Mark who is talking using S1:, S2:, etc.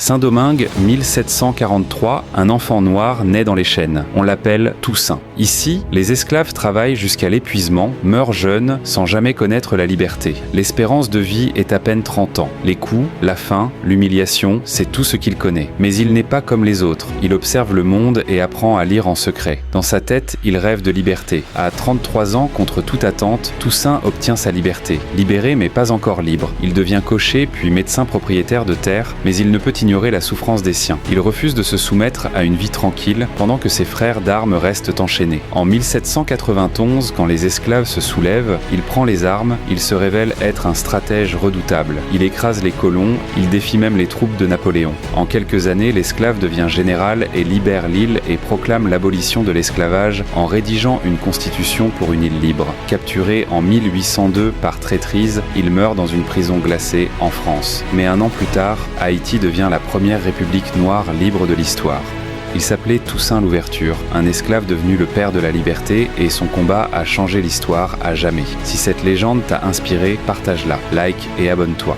S1: Saint-Domingue, 1743, un enfant noir naît dans les chênes. On l'appelle Toussaint. Ici, les esclaves travaillent jusqu'à l'épuisement, meurent jeunes, sans jamais connaître la liberté. L'espérance de vie est à peine 30 ans. Les coups, la faim, l'humiliation, c'est tout ce qu'il connaît. Mais il n'est pas comme les autres. Il observe le monde et apprend à lire en secret. Dans sa tête, il rêve de liberté. À 33 ans, contre toute attente, Toussaint obtient sa liberté. Libéré mais pas encore libre. Il devient cocher puis médecin propriétaire de terre, mais il ne peut ignorer la souffrance des siens. Il refuse de se soumettre à une vie tranquille pendant que ses frères d'armes restent enchaînés. En 1791, quand les esclaves se soulèvent, il prend les armes, il se révèle être un stratège redoutable. Il écrase les colons, il défie même les troupes de Napoléon. En quelques années, l'esclave devient général et libère l'île et proclame l'abolition de l'esclavage en rédigeant une constitution pour une île libre. Capturé en 1802 par traîtrise, il meurt dans une prison glacée en France. Mais un an plus tard, Haïti devient la première république noire libre de l'histoire. Il s'appelait Toussaint Louverture, un esclave devenu le père de la liberté, et son combat a changé l'histoire à jamais. Si cette légende t'a inspiré, partage-la, like et abonne-toi.